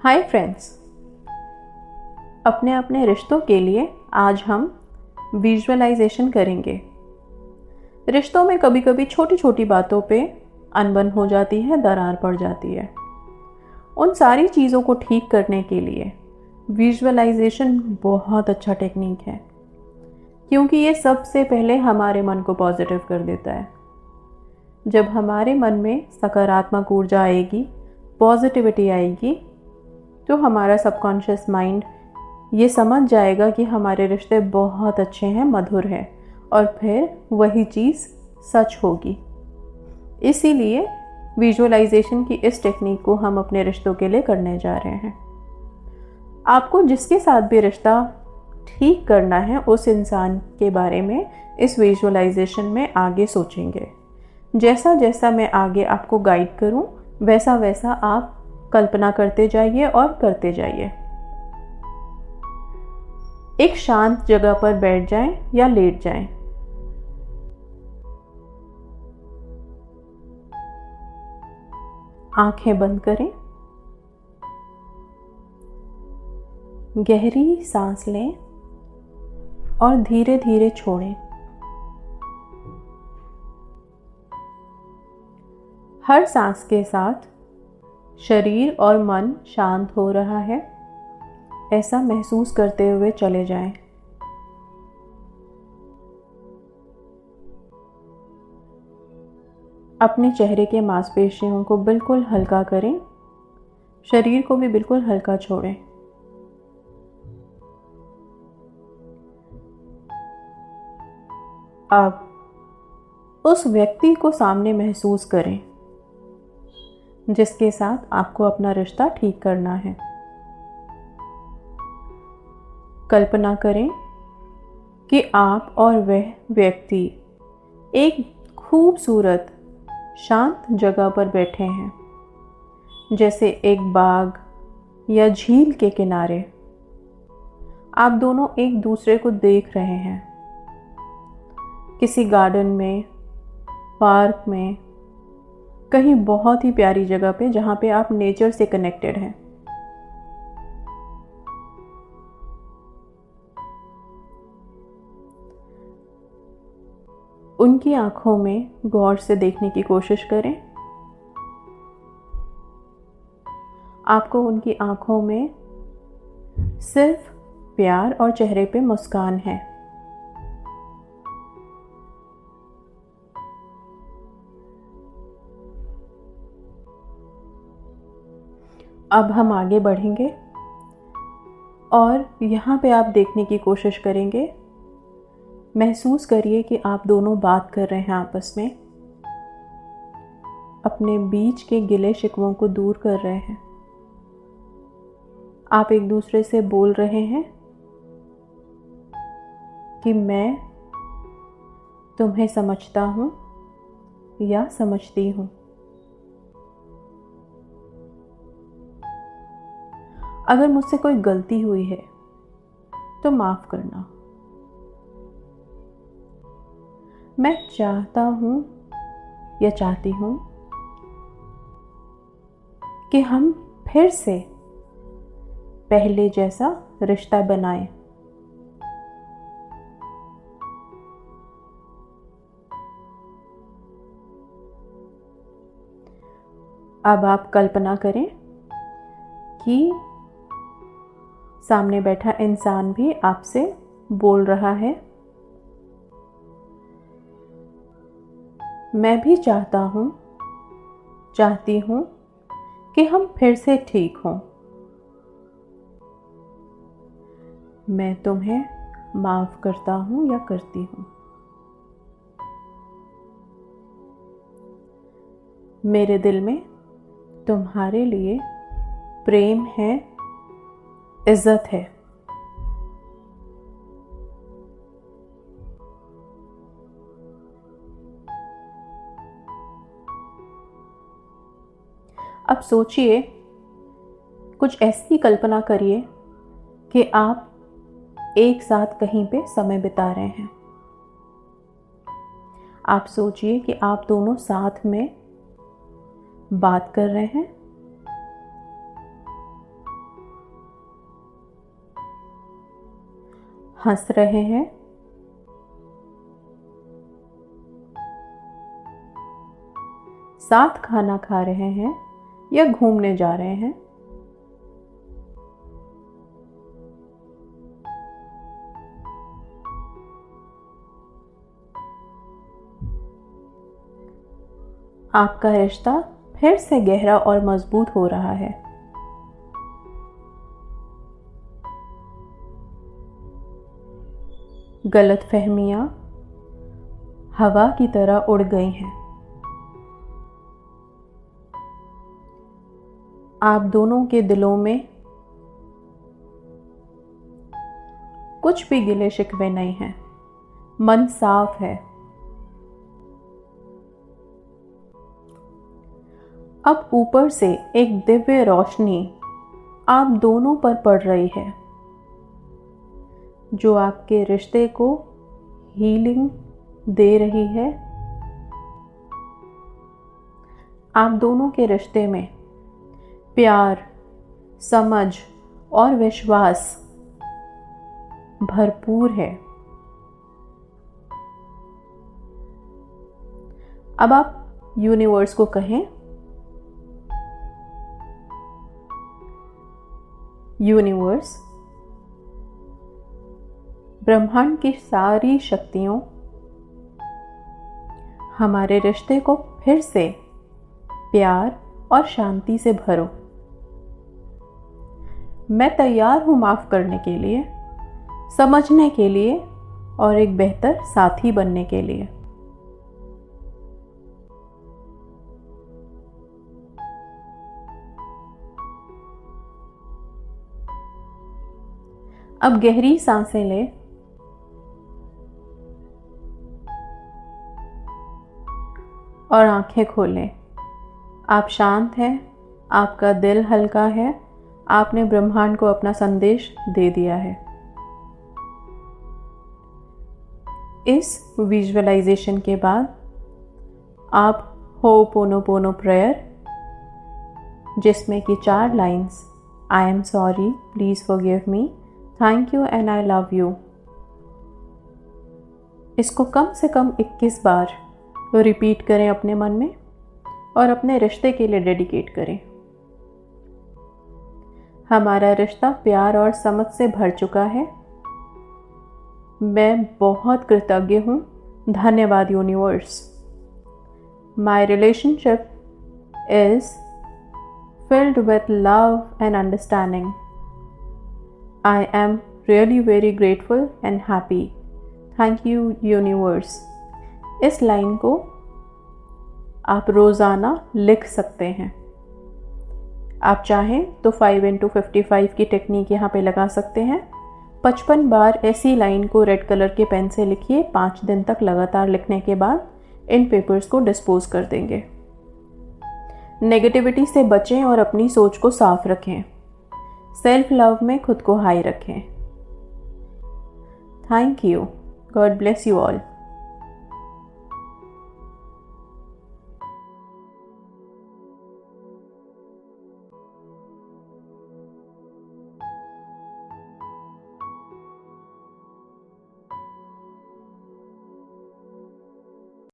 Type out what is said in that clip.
Hi friends, अपने अपने रिश्तों के लिए आज हम विजुअलाइजेशन करेंगे। रिश्तों में कभी कभी छोटी छोटी बातों पे अनबन हो जाती है, दरार पड़ जाती है। उन सारी चीज़ों को ठीक करने के लिए विजुअलाइजेशन बहुत अच्छा टेक्निक है, क्योंकि ये सबसे पहले हमारे मन को पॉजिटिव कर देता है। जब हमारे मन में सकारात्मक ऊर्जा आएगी, पॉजिटिविटी आएगी, तो हमारा सबकॉन्शियस माइंड ये समझ जाएगा कि हमारे रिश्ते बहुत अच्छे हैं, मधुर हैं, और फिर वही चीज़ सच होगी। इसीलिए विजुअलाइजेशन की इस टेक्निक को हम अपने रिश्तों के लिए करने जा रहे हैं। आपको जिसके साथ भी रिश्ता ठीक करना है, उस इंसान के बारे में इस विजुअलाइजेशन में आगे सोचेंगे। जैसा जैसा मैं आगे आपको गाइड करूं, वैसा वैसा आप कल्पना करते जाइए और करते जाइए। एक शांत जगह पर बैठ जाएं या लेट जाएं। आंखें बंद करें, गहरी सांस लें और धीरे धीरे छोड़ें। हर सांस के साथ शरीर और मन शांत हो रहा है, ऐसा महसूस करते हुए चले जाएं। अपने चेहरे के मांसपेशियों को बिल्कुल हल्का करें, शरीर को भी बिल्कुल हल्का छोड़ें। अब उस व्यक्ति को सामने महसूस करें जिसके साथ आपको अपना रिश्ता ठीक करना है। कल्पना करें कि आप और वह व्यक्ति एक खूबसूरत शांत जगह पर बैठे हैं, जैसे एक बाग या झील के किनारे। आप दोनों एक दूसरे को देख रहे हैं, किसी गार्डन में, पार्क में, कहीं बहुत ही प्यारी जगह पे जहाँ पे आप नेचर से कनेक्टेड हैं। उनकी आंखों में गौर से देखने की कोशिश करें। आपको उनकी आंखों में सिर्फ प्यार और चेहरे पे मुस्कान है। अब हम आगे बढ़ेंगे और यहाँ पे आप देखने की कोशिश करेंगे। महसूस करिए कि आप दोनों बात कर रहे हैं आपस में, अपने बीच के गिले शिकवों को दूर कर रहे हैं। आप एक दूसरे से बोल रहे हैं कि मैं तुम्हें समझता हूँ या समझती हूँ। अगर मुझसे कोई गलती हुई है तो माफ़ करना। मैं चाहता हूँ या चाहती हूँ कि हम फिर से पहले जैसा रिश्ता बनाएं। अब आप कल्पना करें कि सामने बैठा इंसान भी आपसे बोल रहा है, मैं भी चाहती हूँ कि हम फिर से ठीक हों। मैं तुम्हें माफ़ करता हूँ या करती हूँ। मेरे दिल में तुम्हारे लिए प्रेम है, इज्जत है। अब सोचिए, कुछ ऐसी कल्पना करिए कि आप एक साथ कहीं पे समय बिता रहे हैं। आप सोचिए कि आप दोनों साथ में बात कर रहे हैं, हंस रहे हैं, साथ खाना खा रहे हैं या घूमने जा रहे हैं। आपका रिश्ता फिर से गहरा और मजबूत हो रहा है। गलतफहमियां हवा की तरह उड़ गई हैं। आप दोनों के दिलों में कुछ भी गिले शिकवे नहीं हैं। मन साफ है। अब ऊपर से एक दिव्य रोशनी आप दोनों पर पड़ रही है, जो आपके रिश्ते को हीलिंग दे रही है। आप दोनों के रिश्ते में प्यार, समझ और विश्वास भरपूर है। अब आप यूनिवर्स को कहें, यूनिवर्स, ब्रह्मांड की सारी शक्तियों हमारे रिश्ते को फिर से प्यार और शांति से भरो। मैं तैयार हूं माफ करने के लिए, समझने के लिए और एक बेहतर साथी बनने के लिए। अब गहरी सांसें लें और आंखें खोलें। आप शांत हैं, आपका दिल हल्का है, आपने ब्रह्मांड को अपना संदेश दे दिया है। इस विजुअलाइजेशन के बाद आप होपोनोपोनो प्रेयर, जिसमें कि 4 lines, I am sorry, please forgive me, thank you and I love you, इसको कम से कम 21 बार रिपीट करें अपने मन में और अपने रिश्ते के लिए डेडिकेट करें। हमारा रिश्ता प्यार और समझ से भर चुका है। मैं बहुत कृतज्ञ हूँ। धन्यवाद universe. My relationship is filled with love and understanding. I am really very grateful and happy. Thank you universe. इस लाइन को आप रोज़ाना लिख सकते हैं। आप चाहें तो 5x55 की टेक्निक यहाँ पे लगा सकते हैं। 55 बार ऐसी लाइन को रेड कलर के पेन से लिखिए। 5 दिन तक लगातार लिखने के बाद इन पेपर्स को डिस्पोज कर देंगे। नेगेटिविटी से बचें और अपनी सोच को साफ रखें। सेल्फ लव में खुद को हाई रखें। Thank you. God bless you all.